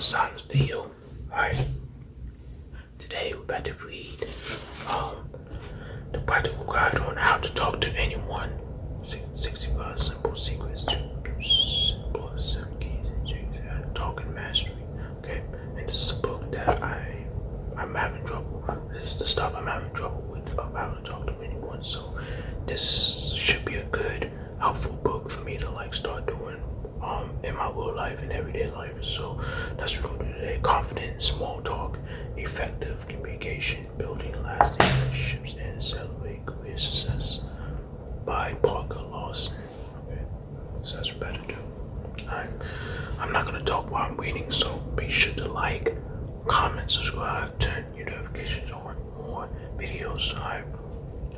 Science video. Alright, today we're about to read the practical guide on how to talk to anyone. 65 simple secrets to simple 7 keys and talking mastery. Okay, and this is a book that I'm having trouble. This is the stuff I'm having trouble with about how to talk to anyone. So this should be a good, helpful book for me to start doing in my real life and everyday life. So that's what we're gonna do today. Confident, small talk, effective communication, building lasting relationships, and celebrate career success by Lawson. Okay, so that's what we're about to do. I'm not gonna talk while I'm reading, so be sure to like, comment, subscribe, turn your notifications on more videos.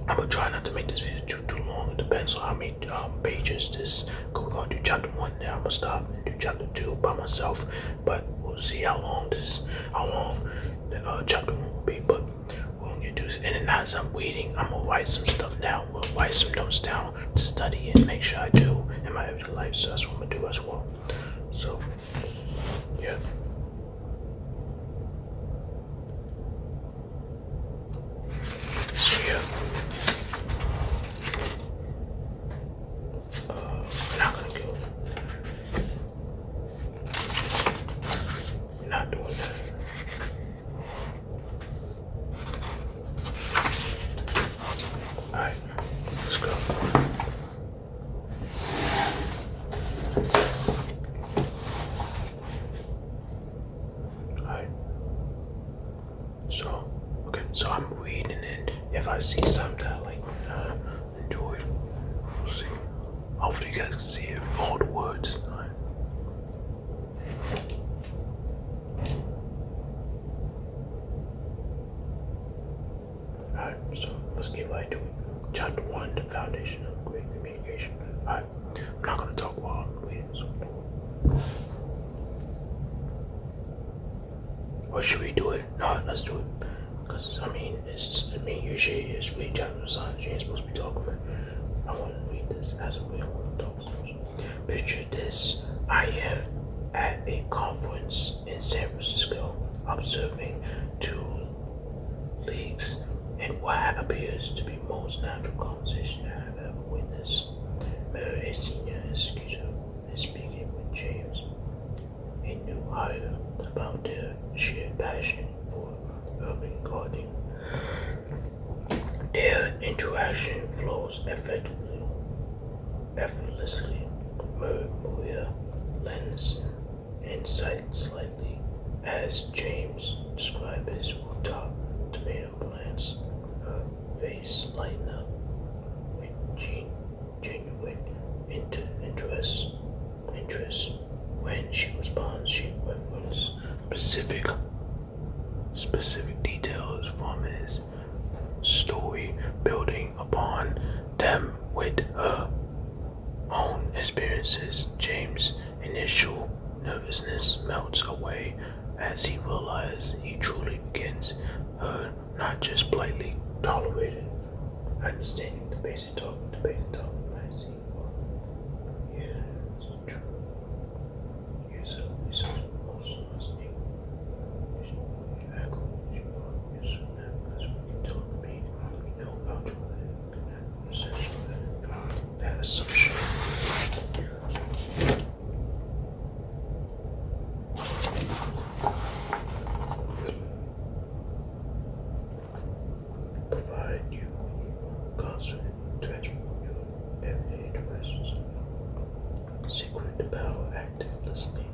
I'm gonna try not to make this video too long. It depends on how many pages this. We're gonna do chapter 1, then I'm gonna stop and do chapter 2 by myself. But we'll see how long the chapter 1 will be. But we're gonna do this. And then as I'm reading, I'm gonna write some stuff down. We'll write some notes down to study and make sure I do in my everyday life. So that's what I'm gonna do as well. So yeah. So yeah. We're not gonna go. We're not doing that. Alright, let's go. Alright. So I'm reading it. If I see something that I enjoy, we'll see. Hopefully you guys can see it, all the words. Alright, so let's get right to it. Chapter 1, the foundation of great communication. Alright, I'm not gonna talk while I'm reading. So. Or should we do it? No, let's do it. Because usually it's read chapter of science. You ain't supposed to be talking about. I want to read this as a way I want to talk. Picture this. I am at a conference in San Francisco observing 2 leagues in what appears to be most natural conversation I have ever witnessed. Mary, a senior executive, is speaking with James, a new hire, about their shared passion for urban gardening. Their interaction flows effortlessly. Maria lends insight slightly as James describes his rooftop tomato plants. Her face lighten up with genuine interest. When she responds, she references specific details from his story, building upon them with her own experiences. James' initial nervousness melts away as he realizes he truly begins her, not just politely tolerated, understanding the basic talk, I see. Yeah, it's true. Yes, also listening. You echo what you are, yes, because we can tell the beat, you know about that assumption. Provide you constant transform your everyday interactions. Secret the power active listening.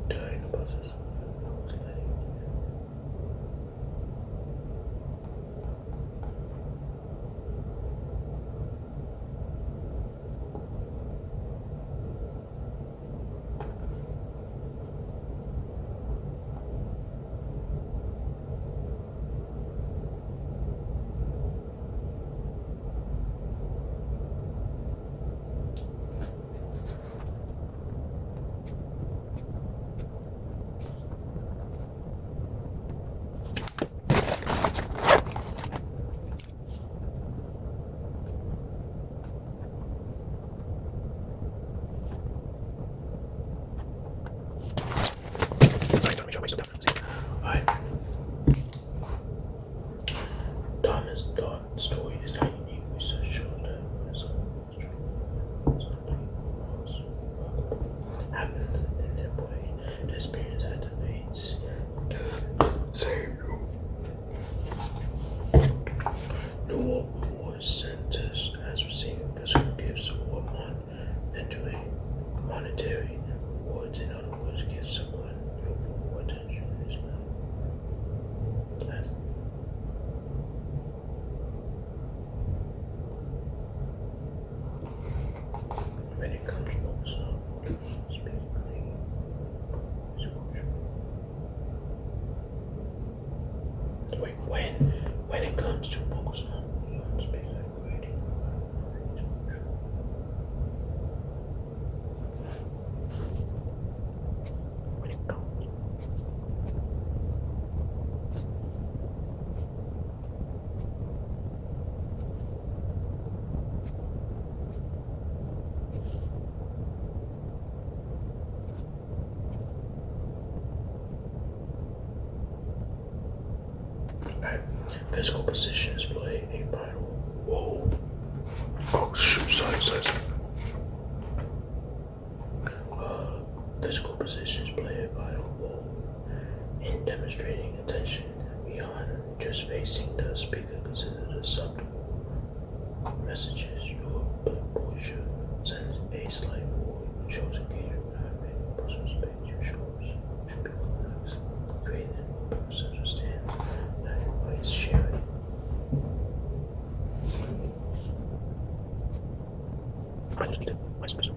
During the process, I was letting is to focus on beyond space and creating. When it comes. Physical positions play a vital role. Oh shoot, sorry. Physical positions play a vital role in demonstrating attention beyond just facing the speaker. Consider the subtle messages your posture sends a slight forward, shows engagement, not making personal space. Your shoulders should be relaxed, creating an open sense of stand that invites sharing. I just need to my special.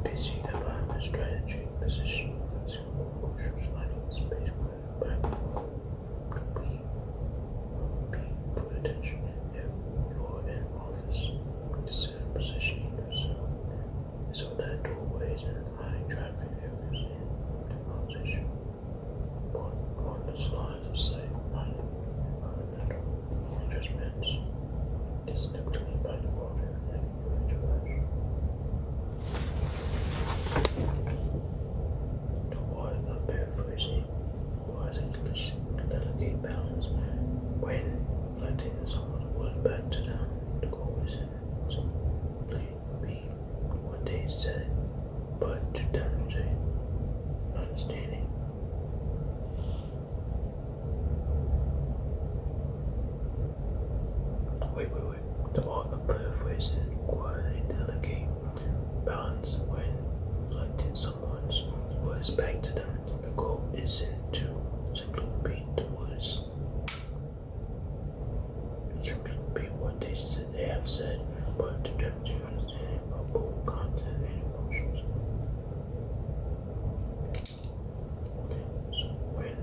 Busy development strategy, position, crucial finding space, back, complete, for attention. If you're in office, consider positioning yourself so that doorways and high traffic areas in the position. But on the slides of sight, not natural adjustments, is typically by the water and interaction. To avoid a paraphrasing requires a delicate balance when reflecting someone's words back to them. The goal isn't simply repeat what they said, but to demonstrate understanding. Wait. The art of paraphrasing requires a delicate balance when reflecting someone's words back to them. The goal isn't to simply repeat the words, simply repeat what they have said, but to demonstrate understanding of both content and emotions. So when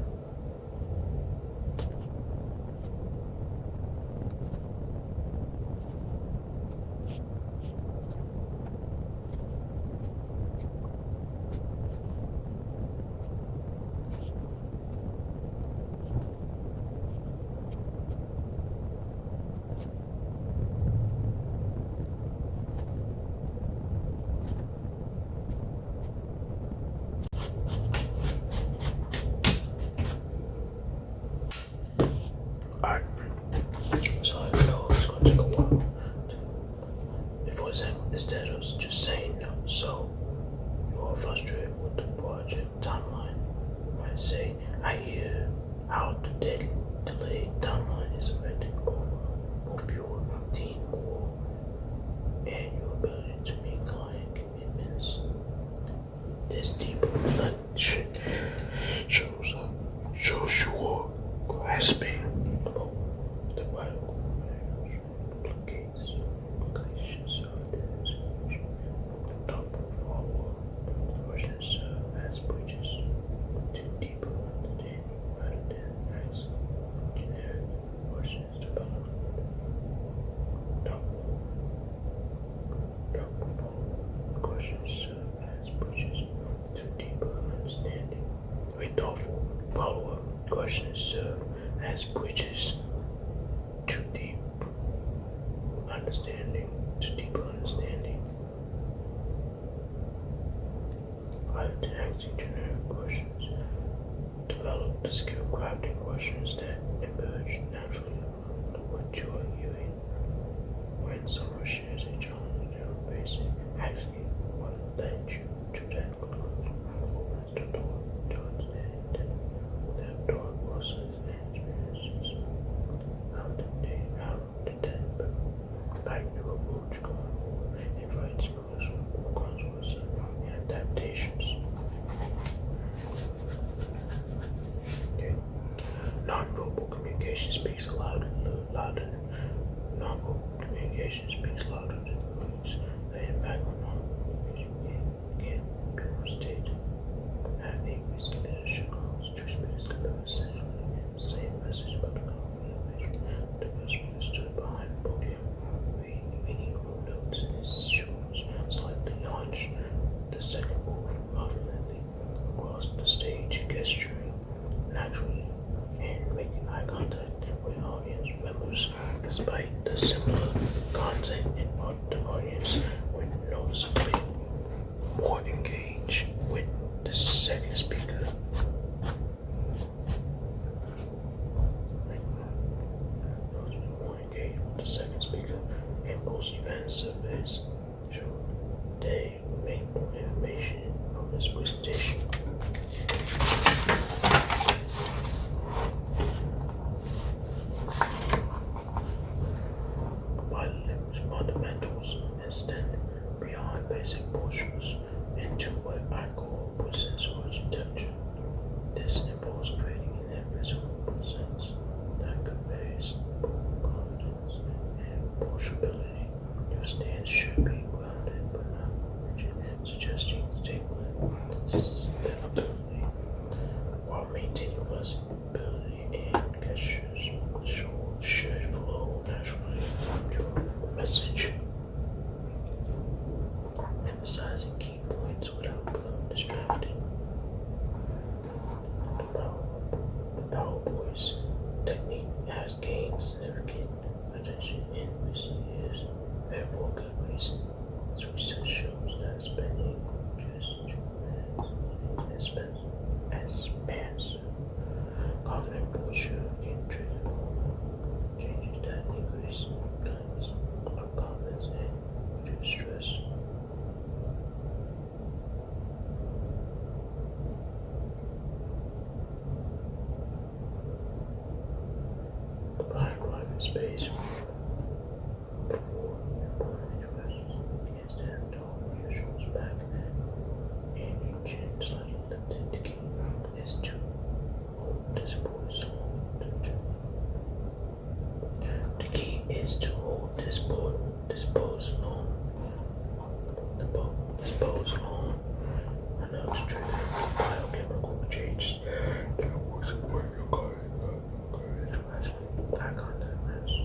Alright, so I know it's gonna take a while. For example, instead of just saying no, so you are frustrated with the project timeline, you might say, I hear how the delayed timeline is affecting both your team and your ability to meet client commitments. This deeper reflection shows you are grasping both the vital implications of this. Thoughtful follow-up questions serve as bridges to deeper understanding rather than as generic questions develop. Thoughtful follow-up questions serve as bridges to deeper understanding. Thoughtful follow-up questions serve as bridges to deeper understanding. Rather than asking generic questions, develop the skill crafting questions that emerge naturally from what you are hearing. When someone shares a challenge they are facing, asking what led you to that conclusion opens the door to understanding that thought process and experiences. How did that impact your approach going forward? Invites consequences and adaptations. Okay. Nonverbal communication speaks louder non-verbal communication speaks louder than words. The impact on non-verbal communication can be overstated. At a recent leadership calls, two speakers deliver essentially the same message about the conversation. The first speaker stood behind the podium, reading notes in his shoes, slightly hunched. The second moved confidently across the stage, gesturing naturally and making eye contact with audience members. Despite the similar content in the audience were noticeably more engaged with the second speaker. In most event surveys showed they remained more information from this presentation. By leveraging fundamentals extend beyond basic postures into what I call presence architecture. This involves creating an physical presence that conveys both confidence and approachability. Your stance should be grounded but not rigid, suggesting stability while maintaining flexibility and gestures should flow naturally from your message, emphasizing key points without becoming distracted. The power voice technique has gained significant attention in recent years, and for good reason. Research shows that spending just 2 minutes in expansive, confident posture can trigger changes that increase kinds of confidence and reduce stress. Provide private space before important addresses. Can't stand tall with your shoulders back and your chin slightly lifted. The key is to hold this pose long. The key is to hold this pose long. This pose long enough to trigger biochemical changes that will support your interaction. Eye contact matters.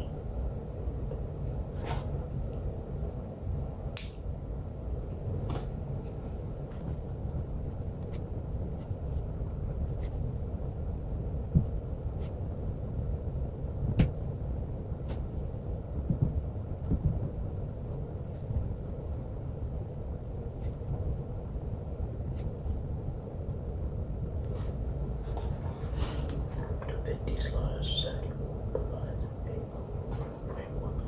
The 50/74 provides a framework.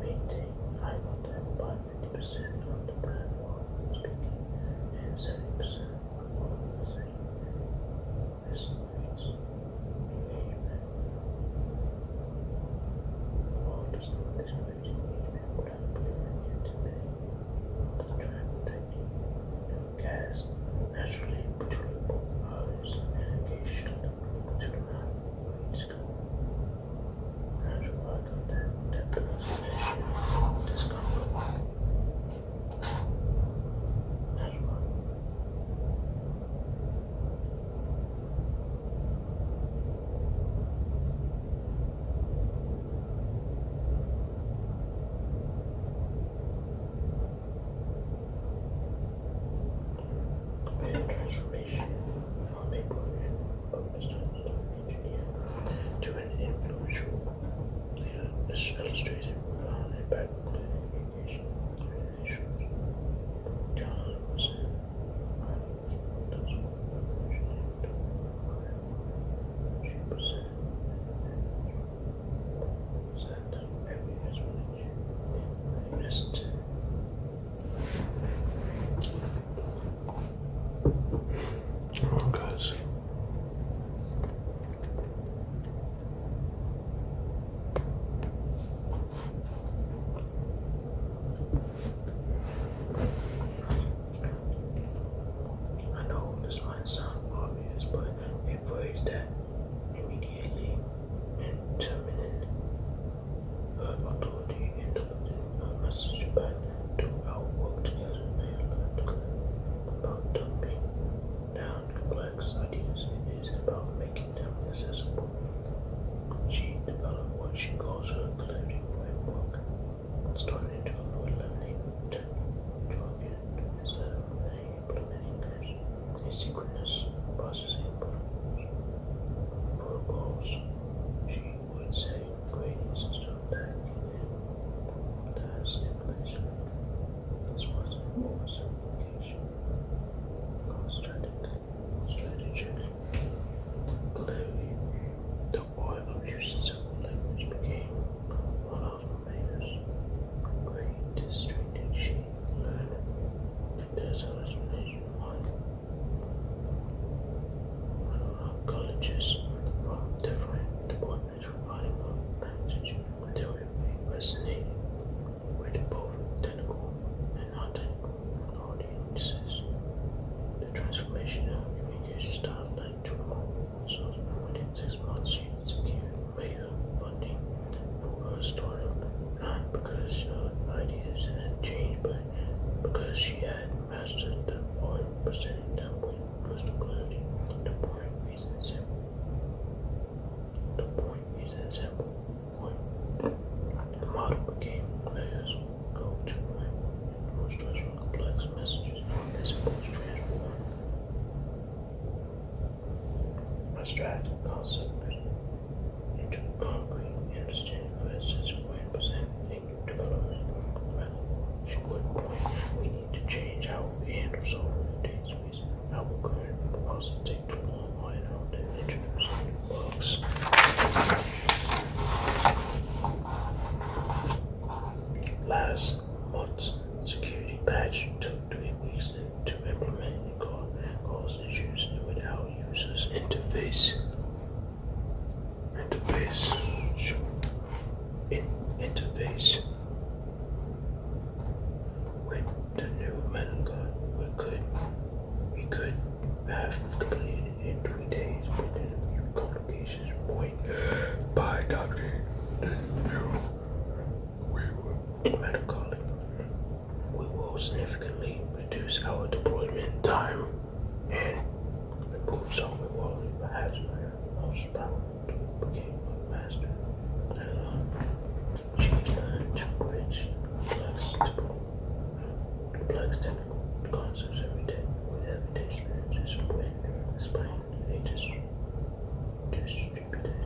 Maintain eye contact by 50% of the platform speaking and 70% of the listening. This increases engagement. All this creates engagement without becoming intimidating. Triangle technique. Gas naturally between both eyes and engage to the mouth. Scope. Natural eye contact that builds tension, discomfort. Natural. Transformation from a brilliant engineer to an influential leader. This illustrates a profound impact on communication relations. John Lawson, those who she presented every explanation. Listen to guys. I know this might sound obvious, but a phrase that immediately determined images from different departments providing a message until it resonated with both technical and non-technical audiences. The transformation of communication style led to more results. Within 6 months, she secured major funding for her startup, not because ideas had changed, but because she had mastered the art of presenting them with crystal clarity. The point is simple. The model became Layer's go-to framework for structuring complex messages. This approach transformed abstract concepts into concrete understanding. For instance, when presenting a new development, she would point, we need to change how we handle software data space. Our current process take too long on how to introduce new bugs. Last month's security patch took 3 weeks to implement and caused issues with our users' interface. With the new meta we could have completed in 3 days, but then a few complications point by adopting the new metacalling. We will significantly reduce our deployment time and improve software quality. Perhaps my most powerful tool became a master. She learned to bridge complex technical concepts every day with everyday experiences when explaining a distributed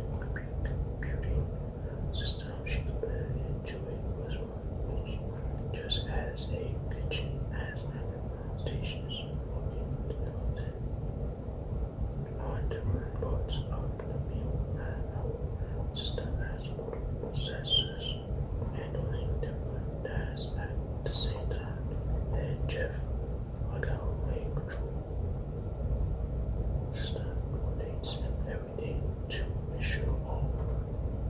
computing system. She compared it to a restaurant, which just as a kitchen has stations working together on different parts of the meal, and our system has multiple processors handling different tasks at the same time. And Jeff, like our main control system, coordinates everything to ensure all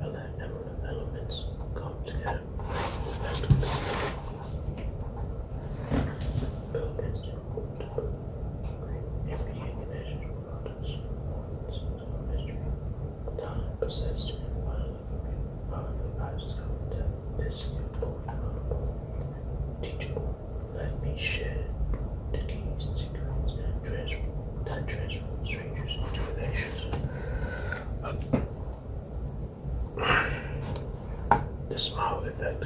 elements come together effectively. Build instant NBA connections with others, mystery, time possessed. However, I discovered that this skill both valuable and teachable. Let me share the keys and secrets that transform strangers into connections. The smile effect.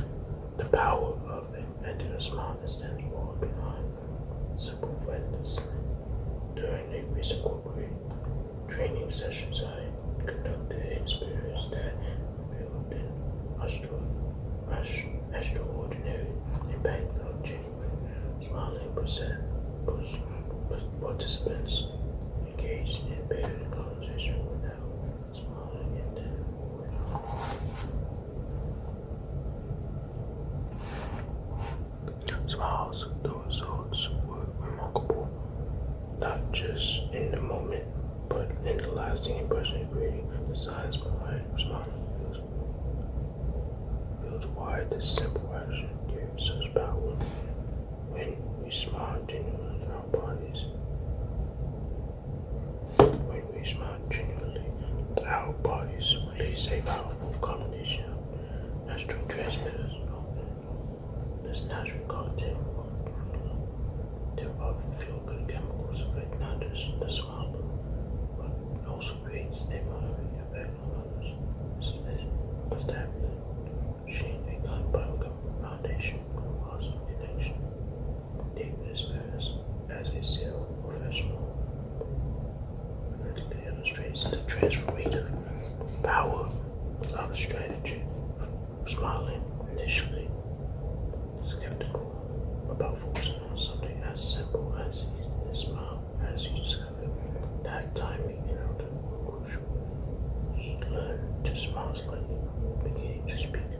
The power of inventing a smile that stands well behind simple friendness. During a recent corporate training sessions, I conducted an experience that revealed an extraordinary impact of genuine smiling participants engaged in better conversation without smiling and then smiles. The results were remarkable, not just in the moment, but in the lasting impression it created. The science behind smiling feels why this simple action gives such power. When we smile genuinely, our bodies release a powerful combination of neurotransmitters. This natural cocktail of feel-good chemicals affect not just the smile, but also creates a positive effect on others. Establishing a biochemical foundation of positive connection. David experience as a sales professional effectively illustrates the transformative power of a strategy. Smiling, initially skeptical about focusing on something as simple as his smile, as he discovered that timing and outcome were crucial. He learned to smile slightly before beginning to speak,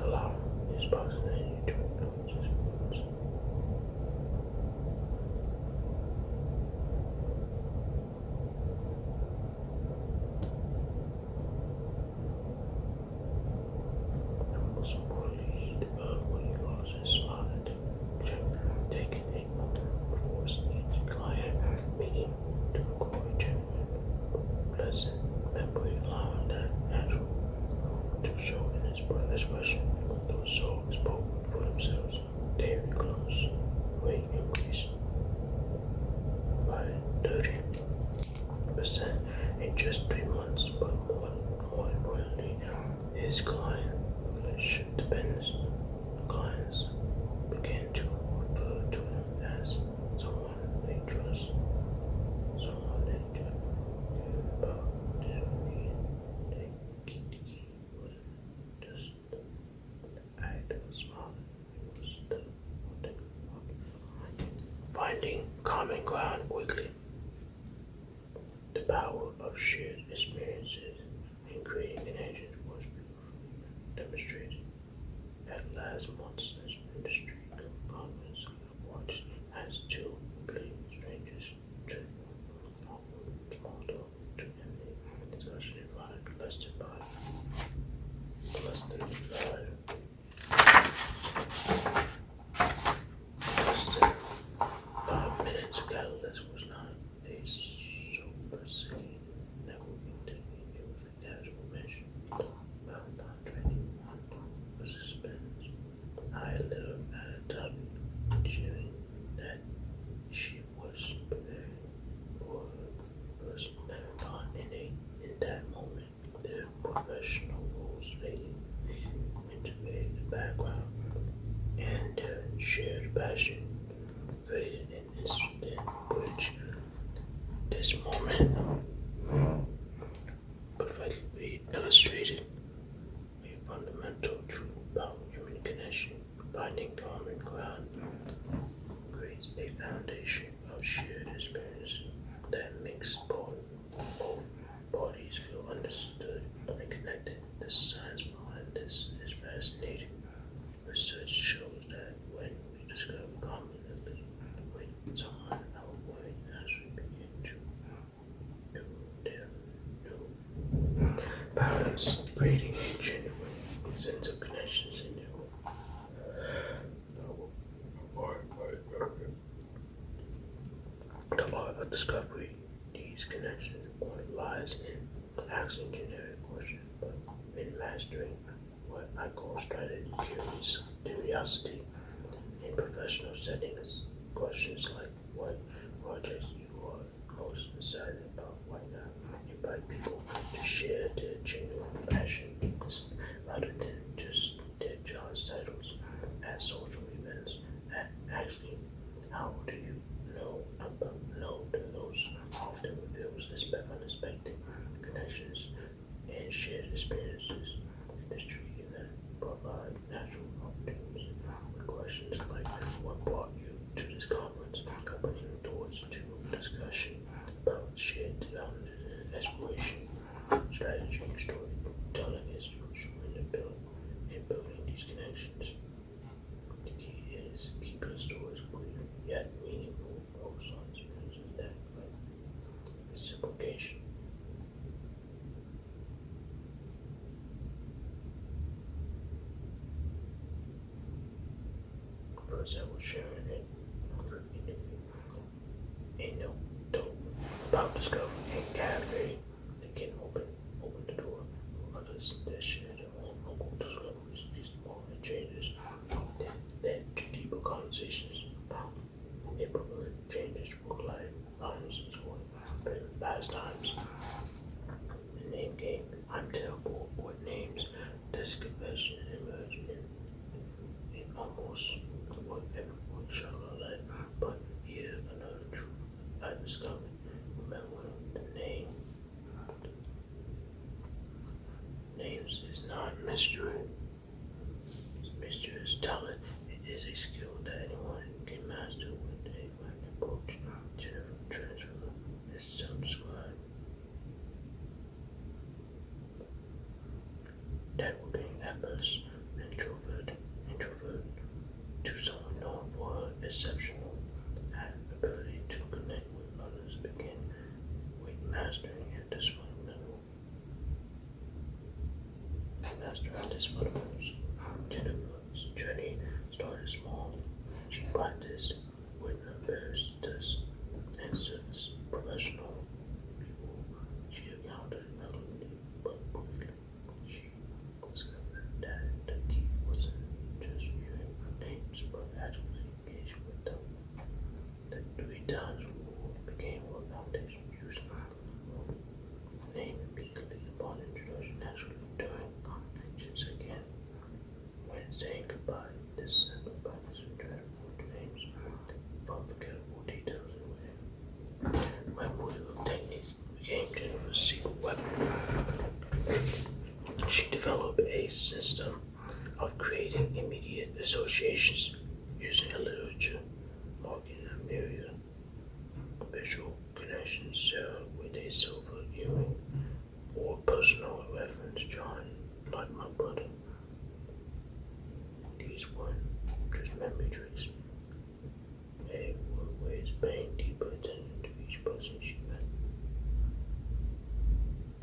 allowing his spontaneity to influence his words. just 3 months, but more importantly, his client relationship depends. Clients begin to refer to him as someone they trust, someone they care about. They keep the key was just the act of smiling. It was the one thing. Finding common ground quickly. The power of shared experiences in creating connections was beautifully demonstrated at last month's industry conference. I watched as two complete strangers drift from awkward small talk to ending discussion in less than 5 minutes. Catalyst was not a sophisticated networking technique. It was a casual mention. Marathon training on participants. I lit up at a topic, sharing that she was preparing for her first marathon in that moment. Their professional roles faded into the background, and their shared passion created an instant bridge. This moment perfectly illustrated a fundamental truth about human connection. Finding common ground creates a foundation of shared experience that makes both parties feel understood and connected. The science behind this is fascinating. Research shows that when we discover common with someone, our brain naturally begin to improve their new patterns, creating a genuine sense of connections in their The art of discovery these connections lies in asking generic questions, but in mastering what I call strategy curiosity in professional settings. Questions like what projects you are most excited about right now invite people to share their genuine passions rather than just their job titles at social events. Asking how do you know that those often reveals unexpected connections and shared experiences. Industry event provide natural opportunities with questions like what brought you to this conference, opening doors to discussion about shared development and exploration. Strategy and storytelling is crucial in building these connections. The key is keeping stories clear yet meaningful, focus on experiences that like reciprocation. First, I will share an anecdote about discovering a cafe that can open the door for others that share their own local discoveries. These small changes that led to deeper conversations about neighborhood changes, work life, balance, and so on. Pastimes. The name game. I'm terrible with names. This confession emerged in almost what everyone shall let. But here's another truth I discovered. Remember, the names is not mystery. Mystery is talent. It is a skill that anyone can master with a right approach. Jennifer Transfer is self-described. Networking at best, introvert to someone known for her exceptional ability to connect with others. Begin with mastering at this fundamental. Jennifer's journey started small. She practiced with her barristers and surface professional people she encountered regularly, but quickly she discovered that the key wasn't just hearing names, but actually engaging with them. The 3 times rule became a foundation used weapon. She developed a system of creating immediate associations using a literature, marking a myriad visual connections with a silver earring or personal reference. John, like my brother. These weren't just memory tricks. They were ways paying deeper attention to each person she met.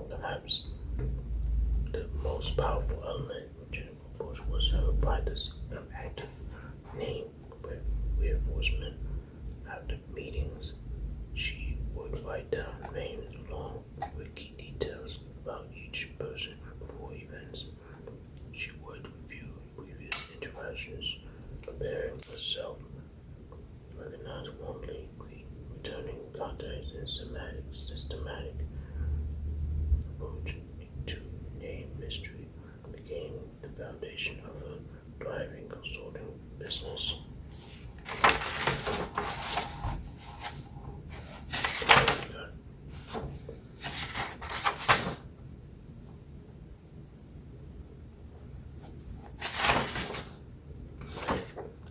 Perhaps the most powerful element in Jennifer Bush was her practice of active name reinforcement. After meetings, she would write down names along with key details about each person before events. She would review previous interactions, preparing herself, recognize warmly, returning contacts, and systematic approach to name mystery became the foundation of her thriving consulting business.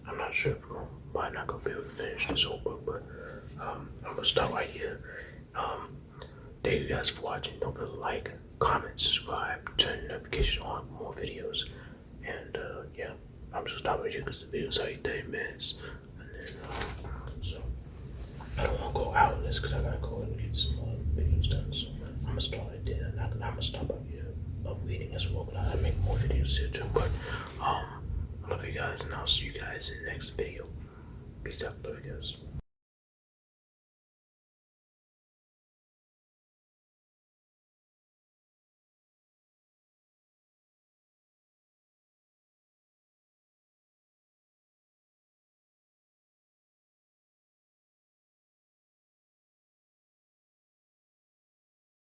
I'm not sure if we're probably not gonna be able to finish this whole book, but I'm gonna start right here. Thank you guys for watching. Don't forget to like, comment, subscribe, turn notifications on for more videos. And yeah, I'm just stopping right here because the video's like 30 minutes. And then so I don't want to go out on this because I gotta go and get some videos done. So I'm gonna start right there. I'm gonna stop out here of reading as well. I make more videos here too. But I love you guys, and I'll see you guys in the next video. Peace out. Love you guys.